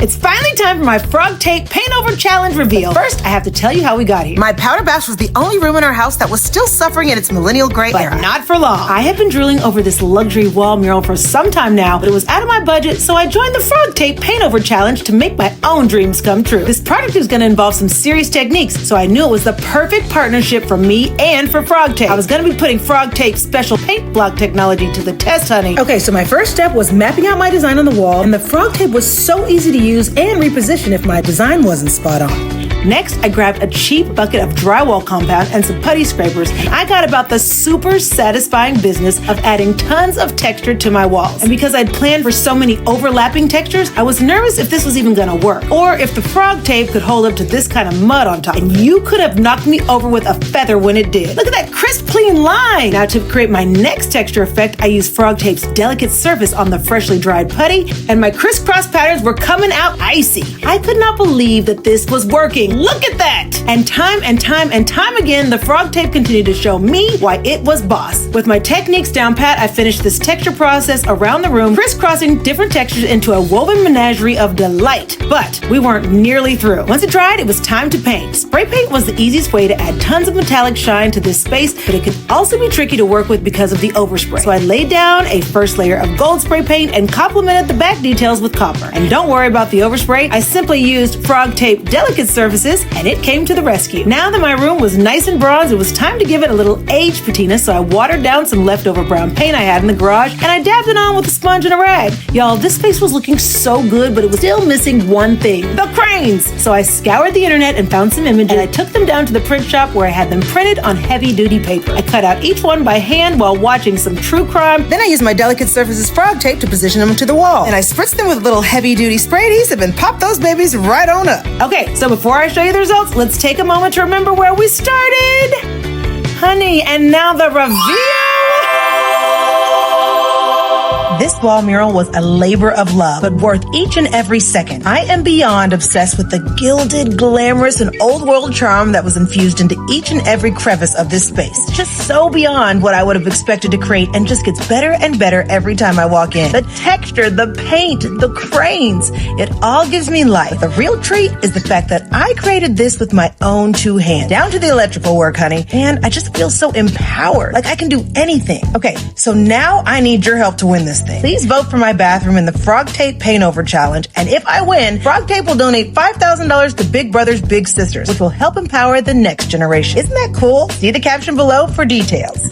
It's finally time for my FrogTape Paint Over Challenge reveal. But first, I have to tell you how we got here. My powder bath was the only room in our house that was still suffering in its millennial gray era. But not for long. I have been drooling over this luxury wall mural for some time now, but it was out of my budget, so I joined the FrogTape Paint Over Challenge to make my own dreams come true. This project is going to involve some serious techniques, so I knew it was the perfect partnership for me and for FrogTape. I was going to be putting FrogTape's special paint block technology to the test, honey. Okay, so my first step was mapping out my design on the wall, and the FrogTape was so easy to use and reposition if my design wasn't spot on. Next, I grabbed a cheap bucket of drywall compound and some putty scrapers, and I got about the super satisfying business of adding tons of texture to my walls. And because I'd planned for so many overlapping textures, I was nervous if this was even gonna work, or if the FrogTape could hold up to this kind of mud on top. And you could have knocked me over with a feather when it did. Look at that crisp, clean line! Now to create my next texture effect, I used FrogTape's delicate surface on the freshly dried putty, and my crisscross patterns were coming out icy. I could not believe that this was working. Look at that! And time again, the FrogTape continued to show me why it was boss. With my techniques down pat, I finished this texture process around the room, crisscrossing different textures into a woven menagerie of delight. But we weren't nearly through. Once it dried, it was time to paint. Spray paint was the easiest way to add tons of metallic shine to this space, but it could also be tricky to work with because of the overspray. So I laid down a first layer of gold spray paint and complemented the back details with copper. And don't worry about the overspray, I simply used FrogTape delicate surfaces, and it came to the rescue. Now that my room was nice and bronze, it was time to give it a little age patina, so I watered down some leftover brown paint I had in the garage, and I dabbed it on with a sponge and a rag. Y'all, this space was looking so good, but it was still missing one thing: the cranes! So I scoured the internet and found some images, and I took them down to the print shop where I had them printed on heavy-duty paper. I cut out each one by hand while watching some true crime. Then I used my delicate surfaces FrogTape to position them to the wall, and I spritzed them with little heavy-duty spray adhesive and popped those babies right on up. Okay, so before I show you the results, let's take a moment to remember where we started. Honey, and now the reveal. This wall mural was a labor of love, but worth each and every second. I am beyond obsessed with the gilded, glamorous, and old world charm that was infused into each and every crevice of this space. Just so beyond what I would have expected to create, and just gets better and better every time I walk in. The texture, the paint, the cranes, it all gives me life. The real treat is the fact that I created this with my own two hands, down to the electrical work, honey, and I just feel so empowered, like I can do anything. Okay, so now I need your help to win this thing. Please vote for my bathroom in the FrogTape Paint Over Challenge, and if I win, FrogTape will donate $5,000 to Big Brothers Big Sisters, which will help empower the next generation. Isn't that cool? See the caption below for details.